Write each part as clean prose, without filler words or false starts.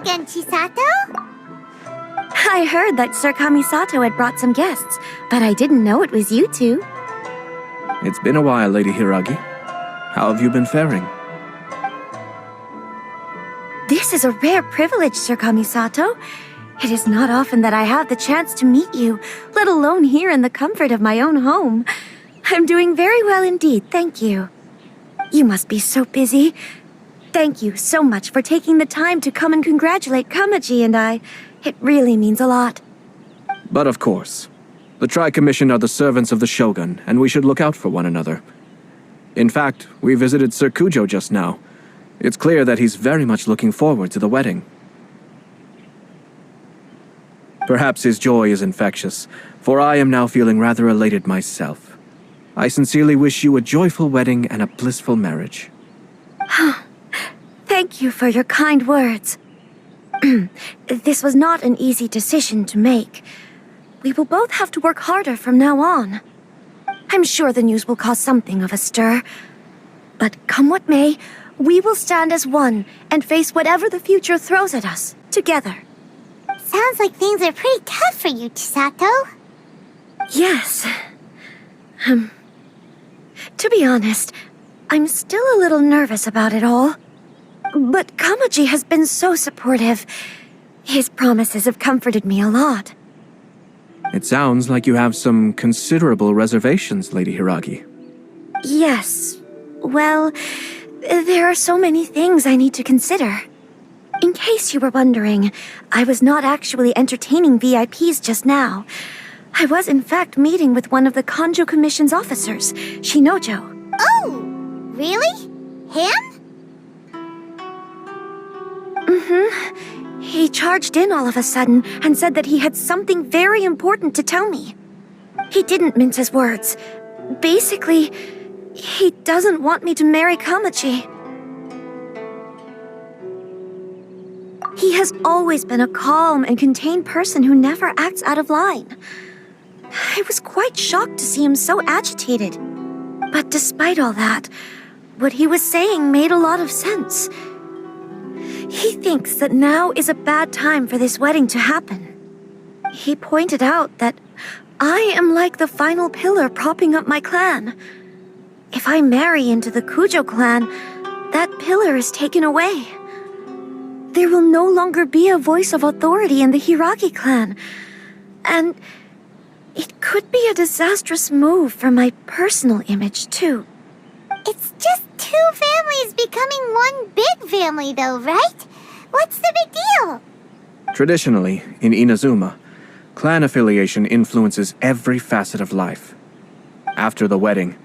again, Chisato? I heard that Sir Kamisato had brought some guests, but I didn't know it was you two. It's been a while, Lady Hiragi. How have you been faring? This is a rare privilege, Sir Kamisato. It is not often that I have the chance to meet you, let alone here in the comfort of my own home. I'm doing very well indeed, thank you. You must be so busy. Thank you so much for taking the time to come and congratulate Kamaji and I. It really means a lot. But of course. The Tri-Commission are the servants of the Shogun, and we should look out for one another. In fact, we visited Sir Kujo just now. It's clear that he's very much looking forward to the wedding. Perhaps his joy is infectious, for I am now feeling rather elated myself. I sincerely wish you a joyful wedding and a blissful marriage. Thank you for your kind words. This was not an easy decision to make. We will both have to work harder from now on. I'm sure the news will cause something of a stir. But come what may, we will stand as one and face whatever the future throws at us, together. Sounds like things are pretty tough for you, Chisato. Yes. To be honest, I'm still a little nervous about it all. But Kamaji has been so supportive. His promises have comforted me a lot. It sounds like you have some considerable reservations, Lady Hiragi. Yes. Well, there are so many things I need to consider. In case you were wondering, I was not actually entertaining VIPs just now. I was in fact meeting with one of the Kanjo Commission's officers, Shinojo. Oh, really? Him? He charged in all of a sudden and said that he had something very important to tell me. He didn't mince his words. Basically, he doesn't want me to marry Kamaji. He has always been a calm and contained person who never acts out of line. I was quite shocked to see him so agitated. But despite all that, what he was saying made a lot of sense. He thinks that now is a bad time for this wedding to happen. He pointed out that I am like the final pillar propping up my clan. If I marry into the Kujo clan, that pillar is taken away. There will no longer be a voice of authority in the Hiragi clan. And it could be a disastrous move for my personal image, too. It's just two families becoming one big family, though, right? What's the big deal? Traditionally, in Inazuma, clan affiliation influences every facet of life. After the wedding,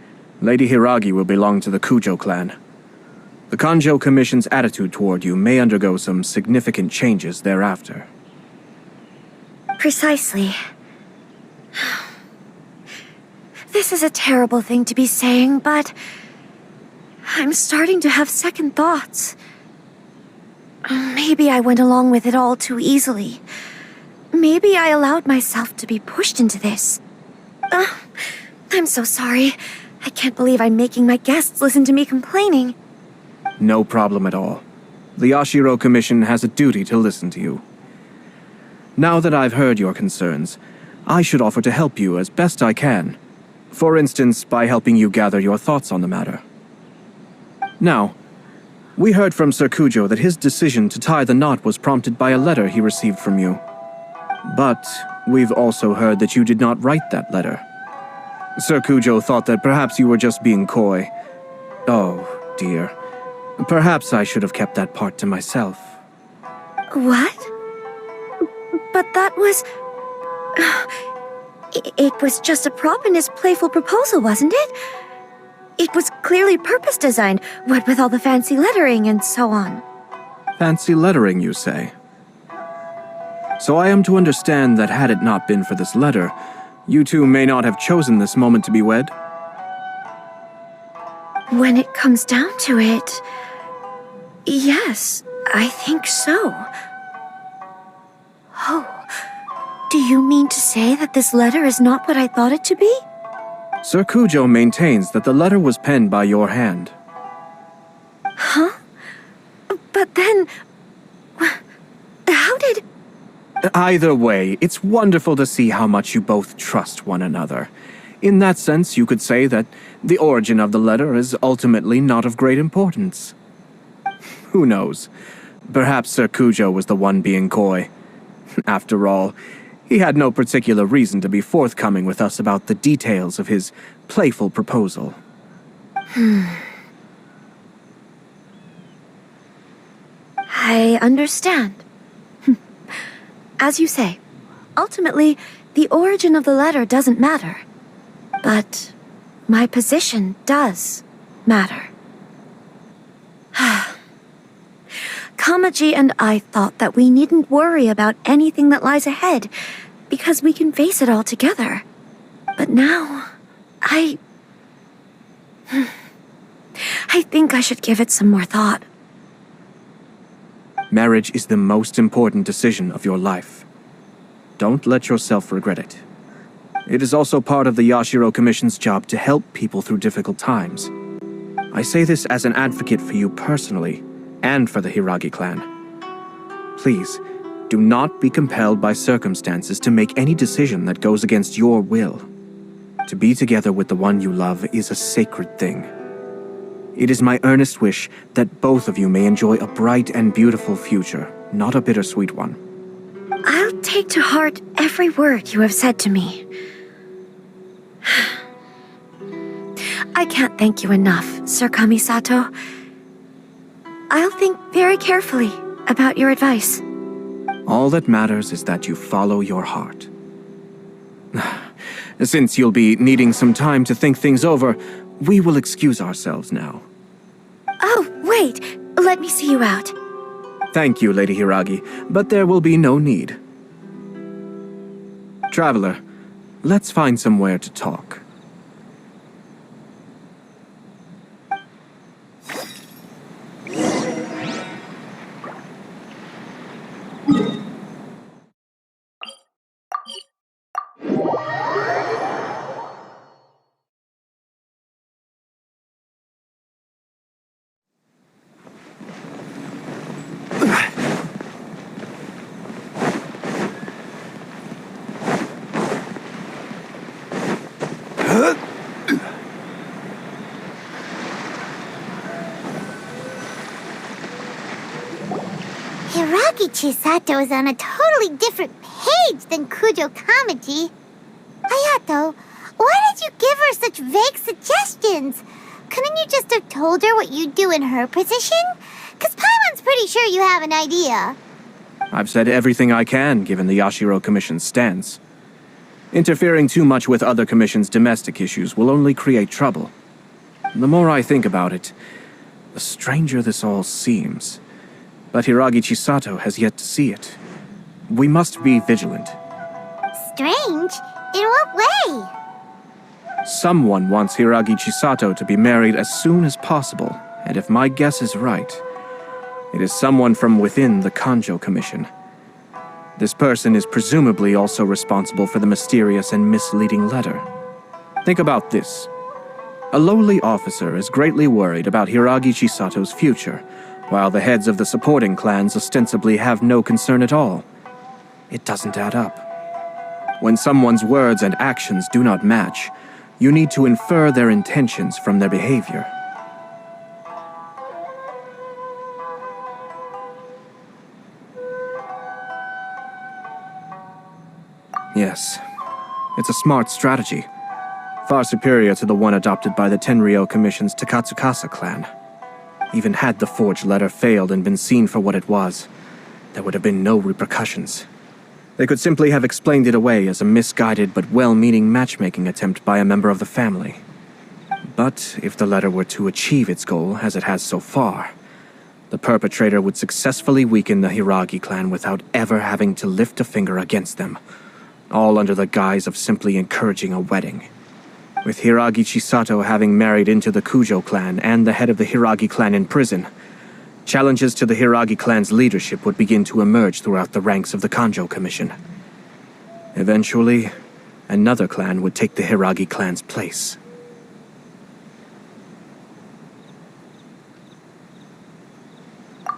Lady Hiragi will belong to the Kujo clan. The Kanjo Commission's attitude toward you may undergo some significant changes thereafter. Precisely. This is a terrible thing to be saying, but I'm starting to have second thoughts. Maybe I went along with it all too easily. Maybe I allowed myself to be pushed into this. I'm so sorry. I can't believe I'm making my guests listen to me complaining. No problem at all. The Yashiro Commission has a duty to listen to you. Now that I've heard your concerns, I should offer to help you as best I can. For instance, by helping you gather your thoughts on the matter. Now, we heard from Sir Kujo that his decision to tie the knot was prompted by a letter he received from you. But we've also heard that you did not write that letter. Sir Kujo thought that perhaps you were just being coy. Oh, dear. Perhaps I should have kept that part to myself. What? But that was... It was just a prop in his playful proposal, wasn't it? It was clearly purpose-designed, what with all the fancy lettering and so on. Fancy lettering, you say? So I am to understand that had it not been for this letter, you two may not have chosen this moment to be wed? When it comes down to it... yes, I think so. Oh, do you mean to say that this letter is not what I thought it to be? Sir Kujo maintains that the letter was penned by your hand. Huh? But then... Either way, it's wonderful to see how much you both trust one another. In that sense, you could say that the origin of the letter is ultimately not of great importance. Who knows? Perhaps Sir Kujo was the one being coy. After all, he had no particular reason to be forthcoming with us about the details of his playful proposal. I understand. As you say, ultimately, the origin of the letter doesn't matter. But my position does matter. Kamaji and I thought that we needn't worry about anything that lies ahead, because we can face it all together. But now, I think I should give it some more thought. Marriage is the most important decision of your life. Don't let yourself regret it. It is also part of the Yashiro Commission's job to help people through difficult times. I say this as an advocate for you personally, and for the Hiragi clan. Please, do not be compelled by circumstances to make any decision that goes against your will. To be together with the one you love is a sacred thing. It is my earnest wish that both of you may enjoy a bright and beautiful future, not a bittersweet one. I'll take to heart every word you have said to me. I can't thank you enough, Sir Kamisato. I'll think very carefully about your advice. All that matters is that you follow your heart. Since you'll be needing some time to think things over, we will excuse ourselves now. Oh, wait! Let me see you out. Thank you, Lady Hiragi, but there will be no need. Traveler, let's find somewhere to talk. Hiragi Chisato is on a totally different page than Kujo Kamaji. Ayato, why did you give her such vague suggestions? Couldn't you just have told her what you'd do in her position? 'Cause Paimon's pretty sure you have an idea. I've said everything I can, given the Yashiro Commission's stance. Interfering too much with other commissions' domestic issues will only create trouble. The more I think about it, the stranger this all seems. But Hiragi Chisato has yet to see it. We must be vigilant. Strange? In what way? Someone wants Hiragi Chisato to be married as soon as possible, and if my guess is right, it is someone from within the Kanjo Commission. This person is presumably also responsible for the mysterious and misleading letter. Think about this. A lowly officer is greatly worried about Hiragi Chisato's future, while the heads of the supporting clans ostensibly have no concern at all. It doesn't add up. When someone's words and actions do not match, you need to infer their intentions from their behavior. Yes, it's a smart strategy, far superior to the one adopted by the Tenryou Commission's Takatsukasa clan. Even had the forged letter failed and been seen for what it was, there would have been no repercussions. They could simply have explained it away as a misguided but well-meaning matchmaking attempt by a member of the family. But if the letter were to achieve its goal, as it has so far, the perpetrator would successfully weaken the Hiragi clan without ever having to lift a finger against them, all under the guise of simply encouraging a wedding. With Hiragi Chisato having married into the Kujo clan and the head of the Hiragi clan in prison, challenges to the Hiragi clan's leadership would begin to emerge throughout the ranks of the Kanjo Commission. Eventually, another clan would take the Hiragi clan's place.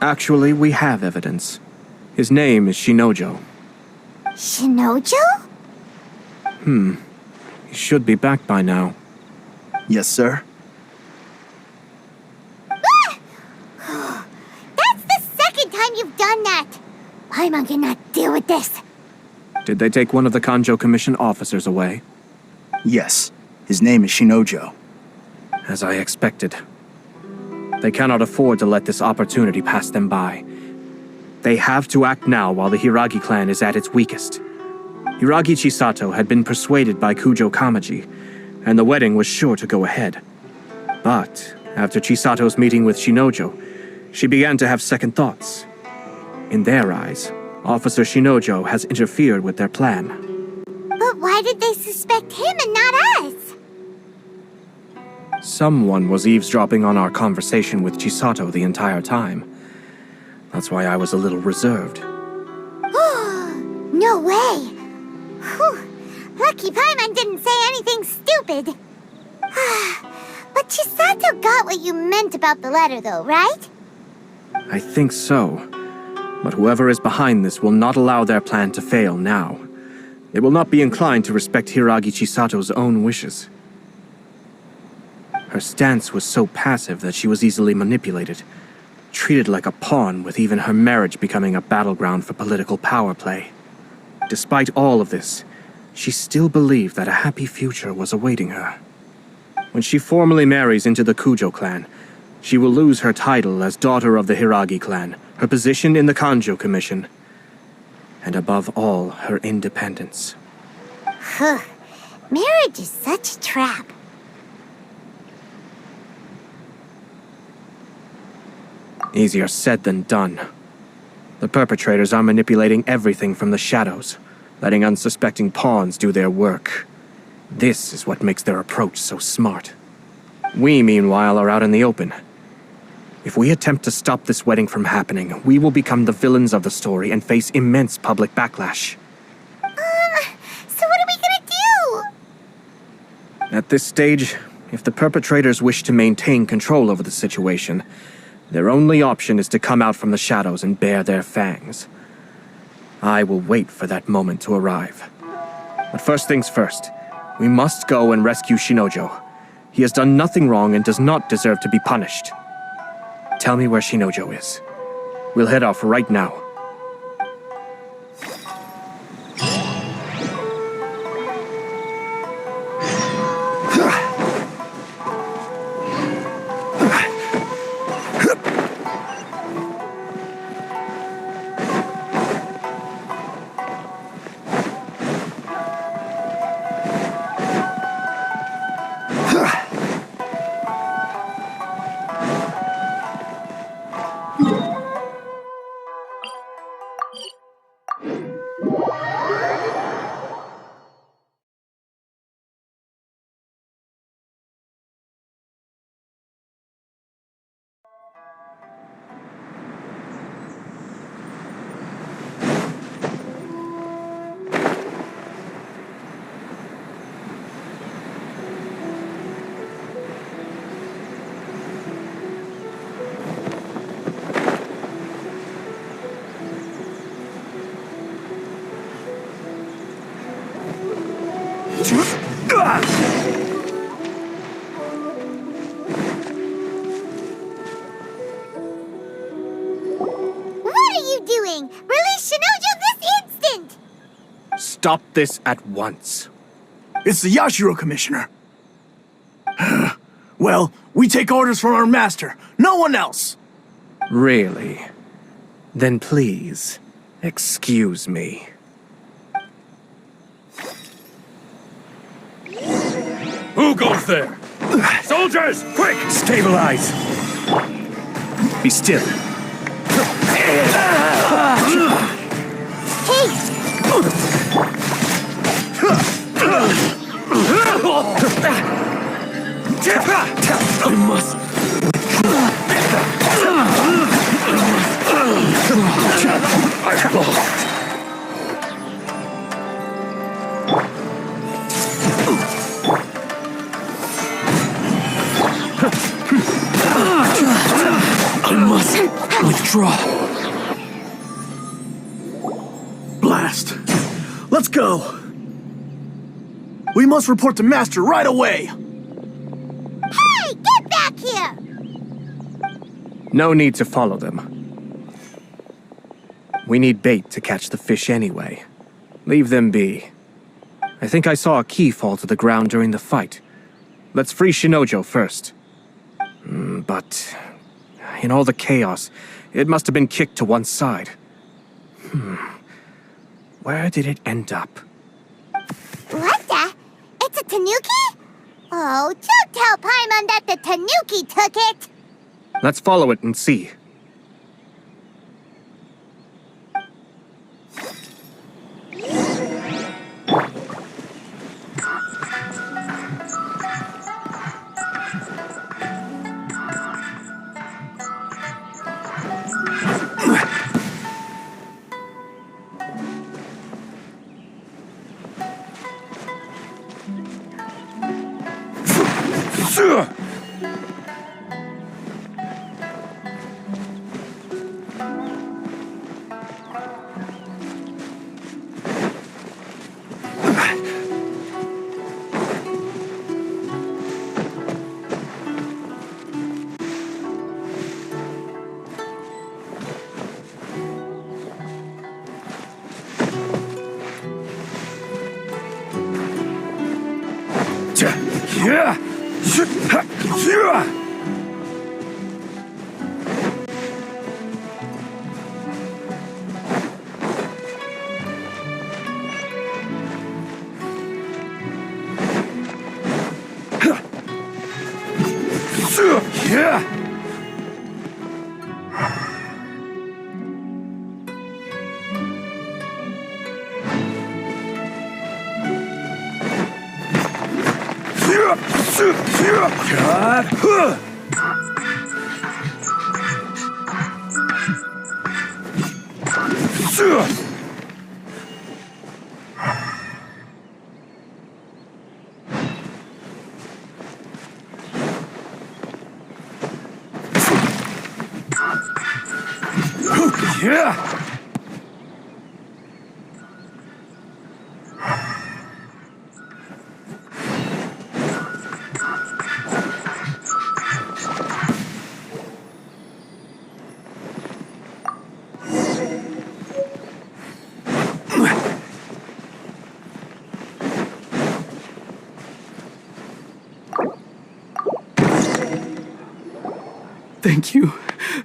Actually, we have evidence. His name is Shinojo. Shinojo? He should be back by now. Yes, sir. That's the second time you've done that! Paimon cannot deal with this. Did they take one of the Kanjo Commission officers away? Yes. His name is Shinojo. As I expected. They cannot afford to let this opportunity pass them by. They have to act now while the Hiragi clan is at its weakest. Hiragi Chisato had been persuaded by Kujo Kamaji, and the wedding was sure to go ahead. But after Chisato's meeting with Shinojo, she began to have second thoughts. In their eyes, Officer Shinojo has interfered with their plan. But why did they suspect him and not us? Someone was eavesdropping on our conversation with Chisato the entire time. That's why I was a little reserved. No way! Whew. Lucky Paimon didn't say anything stupid. But Chisato got what you meant about the letter, though, right? I think so. But whoever is behind this will not allow their plan to fail now. They will not be inclined to respect Hiragi Chisato's own wishes. Her stance was so passive that she was easily manipulated, treated like a pawn, with even her marriage becoming a battleground for political power play. Despite all of this, she still believed that a happy future was awaiting her. When she formally marries into the Kujo clan, she will lose her title as daughter of the Hiragi clan, her position in the Kanjo Commission, and above all, her independence. Marriage is such a trap. Easier said than done. The perpetrators are manipulating everything from the shadows, letting unsuspecting pawns do their work. This is what makes their approach so smart. We, meanwhile, are out in the open. If we attempt to stop this wedding from happening, we will become the villains of the story and face immense public backlash. So what are we gonna do? At this stage, if the perpetrators wish to maintain control over the situation, their only option is to come out from the shadows and bare their fangs. I will wait for that moment to arrive. But first things first, we must go and rescue Shinojo. He has done nothing wrong and does not deserve to be punished. Tell me where Shinojo is. We'll head off right now. What are you doing? Release Shinojo this instant! Stop this at once. It's the Yashiro Commissioner. Well, we take orders from our master, no one else. Really? Then please, excuse me. Who goes there? Soldiers, quick! Stabilize! Be still. I must. I've lost. I must withdraw. Blast. We must report to Master right away! Hey, get back here! No need to follow them. We need bait to catch the fish anyway. Leave them be. I think I saw a key fall to the ground during the fight. Let's free Shinojo first. But in all the chaos, it must have been kicked to one side. Where did it end up? What the? It's a tanuki? Oh, don't tell Paimon that the tanuki took it! Let's follow it and see. Thank you.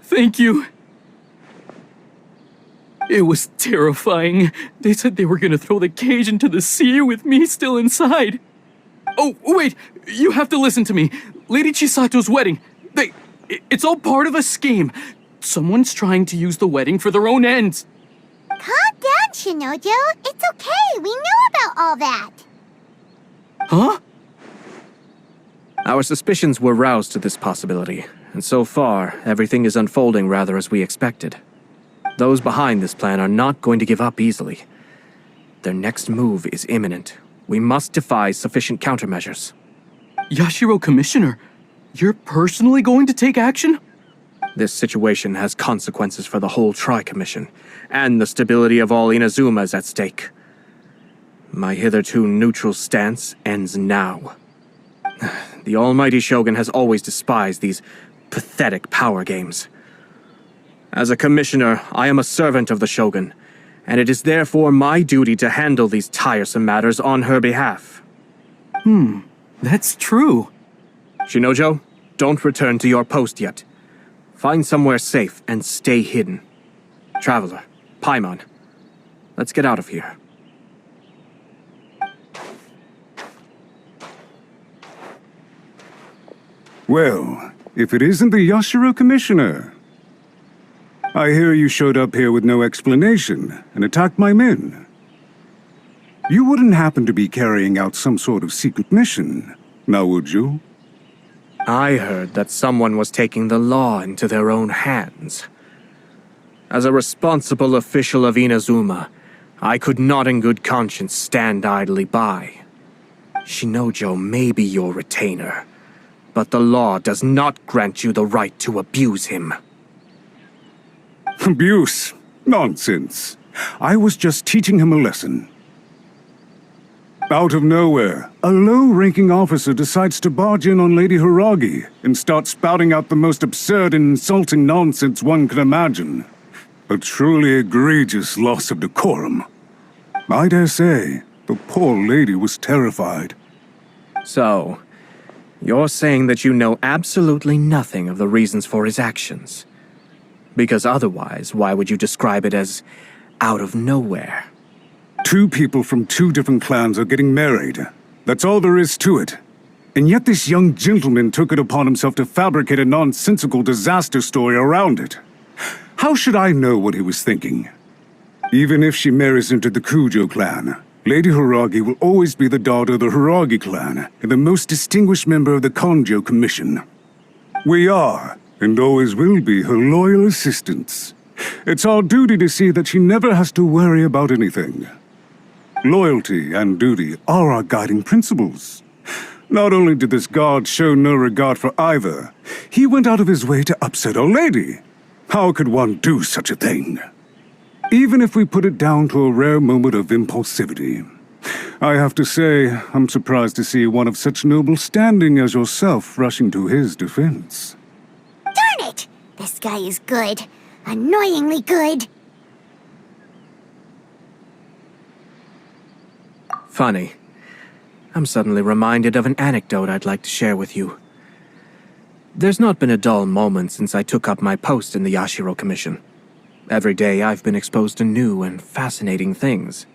Thank you. It was terrifying. They said they were gonna throw the cage into the sea with me still inside. Oh, wait! You have to listen to me. Lady Chisato's wedding. It's all part of a scheme. Someone's trying to use the wedding for their own ends. Calm down, Shinojo. It's okay. We know about all that. Huh? Our suspicions were roused to this possibility, and so far, everything is unfolding rather as we expected. Those behind this plan are not going to give up easily. Their next move is imminent. We must devise sufficient countermeasures. Yashiro Commissioner, you're personally going to take action? This situation has consequences for the whole Tri-Commission, and the stability of all Inazumas at stake. My hitherto neutral stance ends now. The almighty Shogun has always despised these pathetic power games. As a commissioner, I am a servant of the Shogun, and it is therefore my duty to handle these tiresome matters on her behalf. That's true. Shinojo, don't return to your post yet. Find somewhere safe and stay hidden. Traveler, Paimon, let's get out of here. Well, if it isn't the Yashiro Commissioner. I hear you showed up here with no explanation and attacked my men. You wouldn't happen to be carrying out some sort of secret mission, now would you? I heard that someone was taking the law into their own hands. As a responsible official of Inazuma, I could not in good conscience stand idly by. Shinojo may be your retainer, but the law does not grant you the right to abuse him. Abuse? Nonsense. I was just teaching him a lesson. Out of nowhere, a low-ranking officer decides to barge in on Lady Hiragi and start spouting out the most absurd and insulting nonsense one can imagine. A truly egregious loss of decorum. I dare say, the poor lady was terrified. So, you're saying that you know absolutely nothing of the reasons for his actions? Because otherwise, why would you describe it as out of nowhere? Two people from two different clans are getting married. That's all there is to it. And yet this young gentleman took it upon himself to fabricate a nonsensical disaster story around it. How should I know what he was thinking? Even if she marries into the Kujo clan, Lady Hiragi will always be the daughter of the Hiragi clan and the most distinguished member of the Kanjo Commission. We are, and always will be, her loyal assistants. It's our duty to see that she never has to worry about anything. Loyalty and duty are our guiding principles. Not only did this guard show no regard for either, he went out of his way to upset our lady. How could one do such a thing? Even if we put it down to a rare moment of impulsivity. I have to say, I'm surprised to see one of such noble standing as yourself rushing to his defense. Darn it! This guy is good. Annoyingly good. Funny. I'm suddenly reminded of an anecdote I'd like to share with you. There's not been a dull moment since I took up my post in the Yashiro Commission. Every day I've been exposed to new and fascinating things.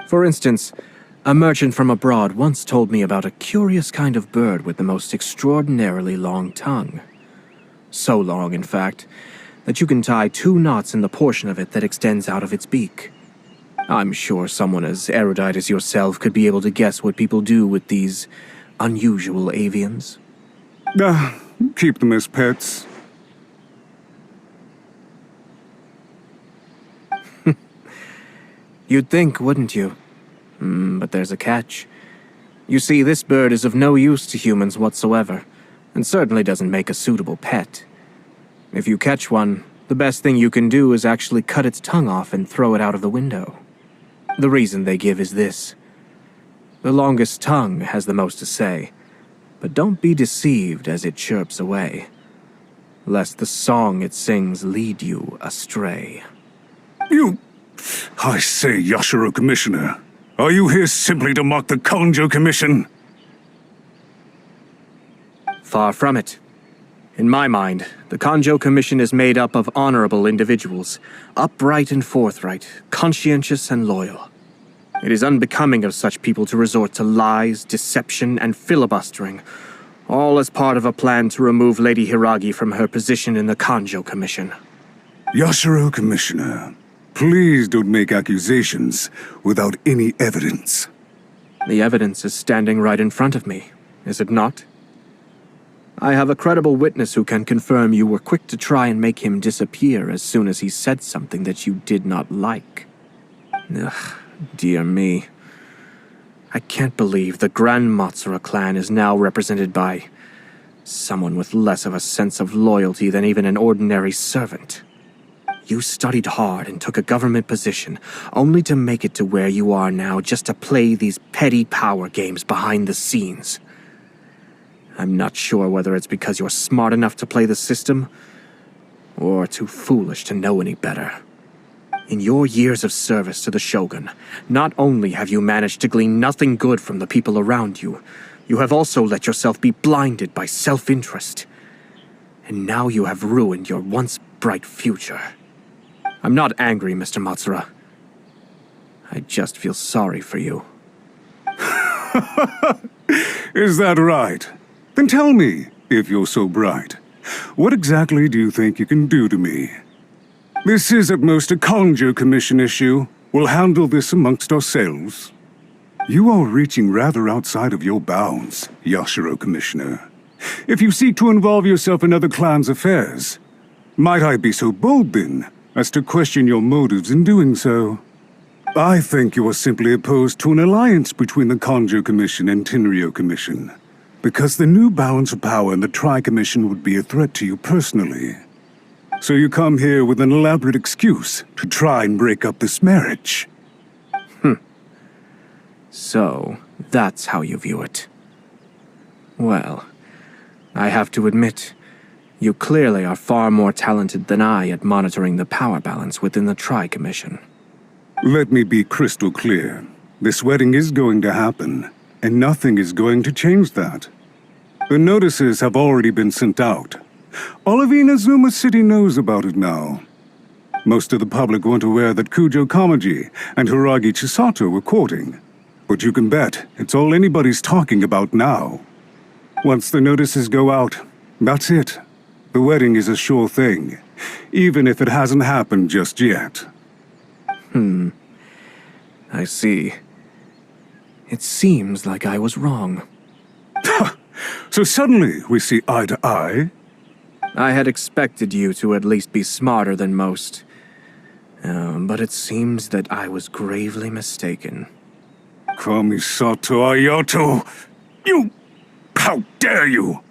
For instance, a merchant from abroad once told me about a curious kind of bird with the most extraordinarily long tongue. So long, in fact, that you can tie 2 knots in the portion of it that extends out of its beak. I'm sure someone as erudite as yourself could be able to guess what people do with these unusual avians. Keep them as pets. You'd think, wouldn't you? But there's a catch. You see, this bird is of no use to humans whatsoever, and certainly doesn't make a suitable pet. If you catch one, the best thing you can do is actually cut its tongue off and throw it out of the window. The reason they give is this. The longest tongue has the most to say, but don't be deceived as it chirps away, lest the song it sings lead you astray. I say, Yashiro Commissioner, are you here simply to mock the Kanjo Commission? Far from it. In my mind, the Kanjo Commission is made up of honorable individuals, upright and forthright, conscientious and loyal. It is unbecoming of such people to resort to lies, deception, and filibustering, all as part of a plan to remove Lady Hiragi from her position in the Kanjo Commission. Yashiro Commissioner, please don't make accusations without any evidence. The evidence is standing right in front of me, is it not? I have a credible witness who can confirm you were quick to try and make him disappear as soon as he said something that you did not like. Ugh, dear me. I can't believe the Grand Matsura clan is now represented by someone with less of a sense of loyalty than even an ordinary servant. You studied hard and took a government position, only to make it to where you are now just to play these petty power games behind the scenes. I'm not sure whether it's because you're smart enough to play the system, or too foolish to know any better. In your years of service to the Shogun, not only have you managed to glean nothing good from the people around you, you have also let yourself be blinded by self-interest. And now you have ruined your once bright future. I'm not angry, Mr. Matsura. I just feel sorry for you. Is that right? Then tell me, if you're so bright, what exactly do you think you can do to me? This is at most a Kanjo Commission issue. We'll handle this amongst ourselves. You are reaching rather outside of your bounds, Yashiro Commissioner. If you seek to involve yourself in other clans' affairs, might I be so bold then, as to question your motives in doing so? I think you are simply opposed to an alliance between the Kanjo Commission and Tenryo Commission, because the new balance of power in the Tri-Commission would be a threat to you personally. So you come here with an elaborate excuse to try and break up this marriage. So, That's how you view it. Well, I have to admit, you clearly are far more talented than I at monitoring the power balance within the Tri-Commission. Let me be crystal clear. This wedding is going to happen, and nothing is going to change that. The notices have already been sent out. All of Inazuma City knows about it now. Most of the public weren't aware that Kujo Kamaji and Hiragi Chisato were courting. But you can bet it's all anybody's talking about now. Once the notices go out, that's it. The wedding is a sure thing, even if it hasn't happened just yet. I see. It seems like I was wrong. So suddenly we see eye to eye? I had expected you to at least be smarter than most. But it seems that I was gravely mistaken. Kamisato Ayato! You... How dare you!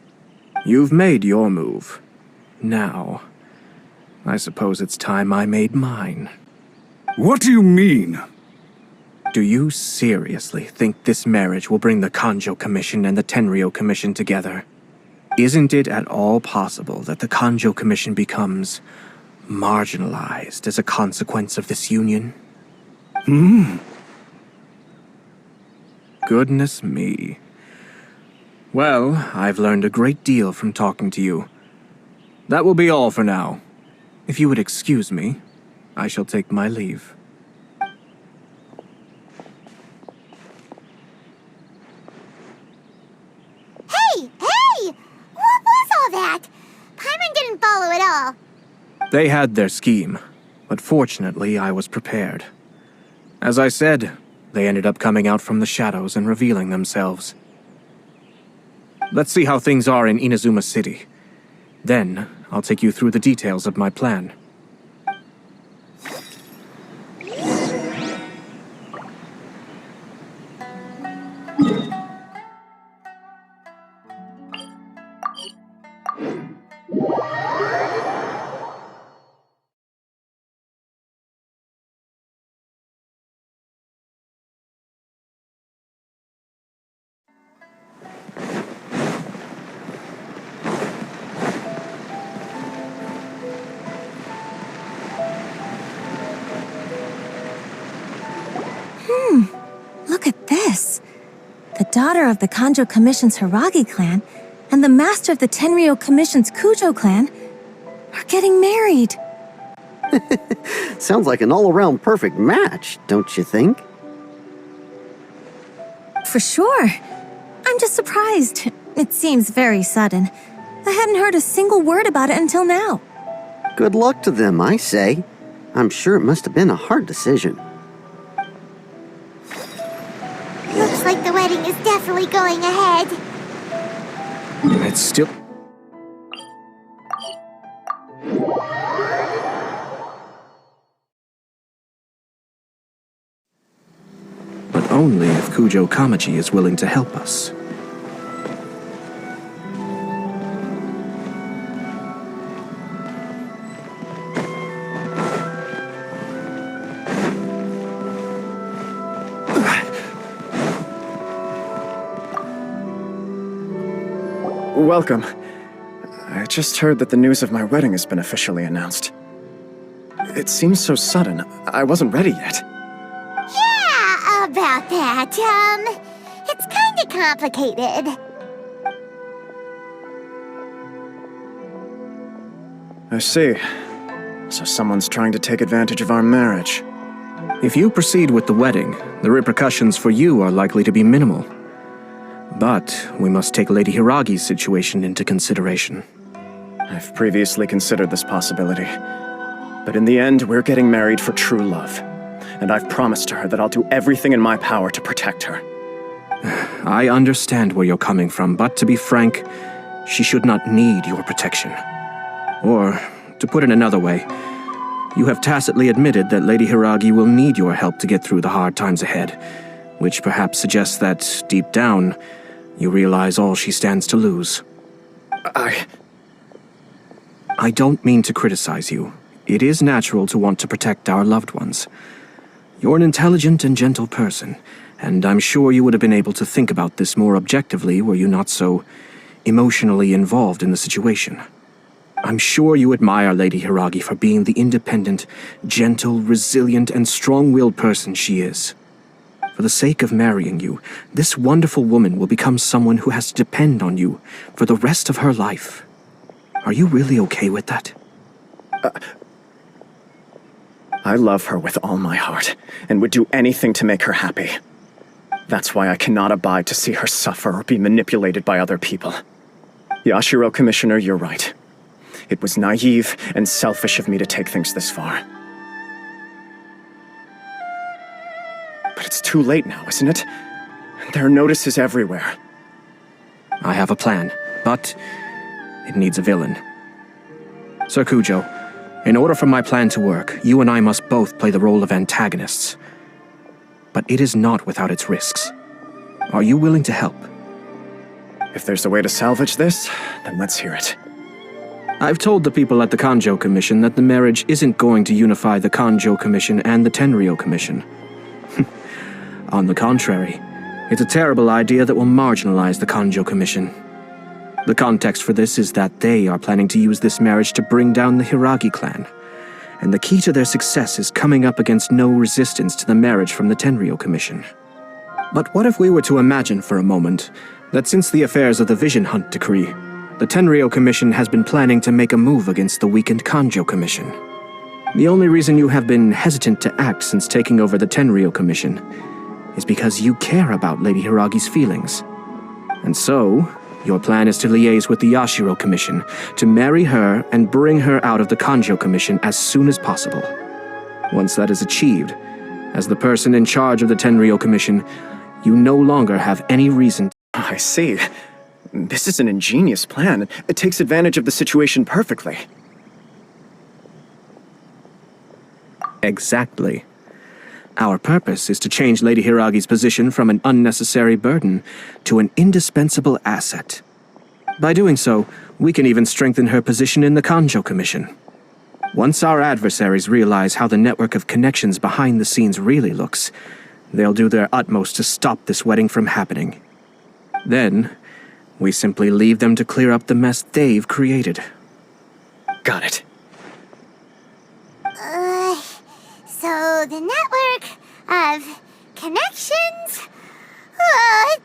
You've made your move. Now, I suppose it's time I made mine. What do you mean? Do you seriously think this marriage will bring the Kanjo Commission and the Tenryou Commission together? Isn't it at all possible that the Kanjo Commission becomes marginalized as a consequence of this union? Goodness me. Well, I've learned a great deal from talking to you. That will be all for now. If you would excuse me, I shall take my leave. Hey! What was all that? Paimon didn't follow at all. They had their scheme, but fortunately I was prepared. As I said, they ended up coming out from the shadows and revealing themselves. Let's see how things are in Inazuma City. Then, I'll take you through the details of my plan. Look at this. The daughter of the Kanjo Commission's Hiragi clan and the master of the Tenryou Commission's Kujo clan are getting married. Sounds like an all-around perfect match, don't you think? For sure. I'm just surprised. It seems very sudden. I hadn't heard a single word about it until now. Good luck to them, I say. I'm sure it must have been a hard decision. Looks like the wedding is definitely going ahead. It's still... But only if Kujo Kamaji is willing to help us. Welcome. I just heard that the news of my wedding has been officially announced. It seems so sudden. I wasn't ready yet. Yeah, about that. It's kinda complicated. I see. So someone's trying to take advantage of our marriage. If you proceed with the wedding, the repercussions for you are likely to be minimal. But we must take Lady Hiragi's situation into consideration. I've previously considered this possibility. But in the end, we're getting married for true love. And I've promised her that I'll do everything in my power to protect her. I understand where you're coming from, but to be frank, she should not need your protection. Or, to put it another way, you have tacitly admitted that Lady Hiragi will need your help to get through the hard times ahead, which perhaps suggests that, deep down, you realize all she stands to lose. I don't mean to criticize you. It is natural to want to protect our loved ones. You're an intelligent and gentle person, And I'm sure you would have been able to think about this more objectively were you not so emotionally involved in the situation. I'm sure you admire Lady Hiragi for being the independent, gentle, resilient, and strong-willed person she is. For the sake of marrying you, this wonderful woman will become someone who has to depend on you for the rest of her life. Are you really okay with that? I love her with all my heart, and would do anything to make her happy. That's why I cannot abide to see her suffer or be manipulated by other people. Yashiro, Commissioner, you're right. It was naive and selfish of me to take things this far. But it's too late now, isn't it? There are notices everywhere. I have a plan, but it needs a villain. Sir Kujo, in order for my plan to work, you and I must both play the role of antagonists. But it is not without its risks. Are you willing to help? If there's a way to salvage this, then let's hear it. I've told the people at the Kanjo Commission that the marriage isn't going to unify the Kanjo Commission and the Tenryou Commission. On the contrary, it's a terrible idea that will marginalize the Kanjo Commission. The context for this is that they are planning to use this marriage to bring down the Hiragi clan, and the key to their success is coming up against no resistance to the marriage from the Tenryou Commission. But what if we were to imagine for a moment that since the affairs of the Vision Hunt Decree, the Tenryou Commission has been planning to make a move against the weakened Kanjo Commission? The only reason you have been hesitant to act since taking over the Tenryou Commission is because you care about Lady Hiragi's feelings. And so, your plan is to liaise with the Yashiro Commission to marry her and bring her out of the Kanjo Commission as soon as possible. Once that is achieved, as the person in charge of the Tenryou Commission, you no longer have any reason to— I see. This is an ingenious plan. It takes advantage of the situation perfectly. Exactly. Our purpose is to change Lady Hiragi's position from an unnecessary burden to an indispensable asset. By doing so, we can even strengthen her position in the Kanjo Commission. Once our adversaries realize how the network of connections behind the scenes really looks, they'll do their utmost to stop this wedding from happening. Then, we simply leave them to clear up the mess they've created. Got it. So the network of connections?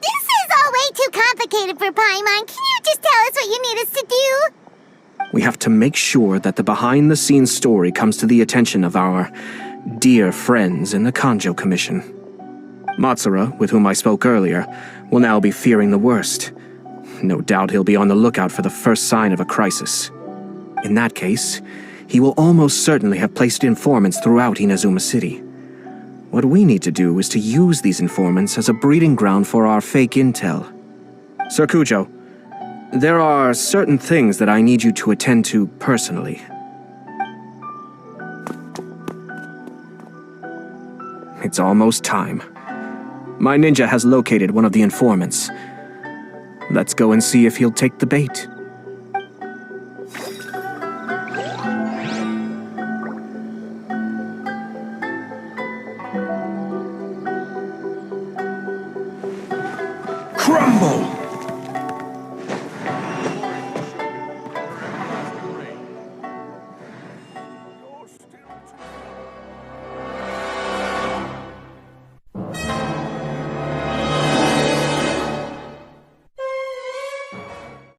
This is all way too complicated for Paimon. Can you just tell us what you need us to do? We have to make sure that the behind-the-scenes story comes to the attention of our dear friends in the Kanjo Commission. Matsura, with whom I spoke earlier, will now be fearing the worst. No doubt he'll be on the lookout for the first sign of a crisis. In that case, he will almost certainly have placed informants throughout Inazuma City. What we need to do is to use these informants as a breeding ground for our fake intel. Sir Kujo, there are certain things that I need you to attend to personally. It's almost time. My ninja has located one of the informants. Let's go and see if he'll take the bait.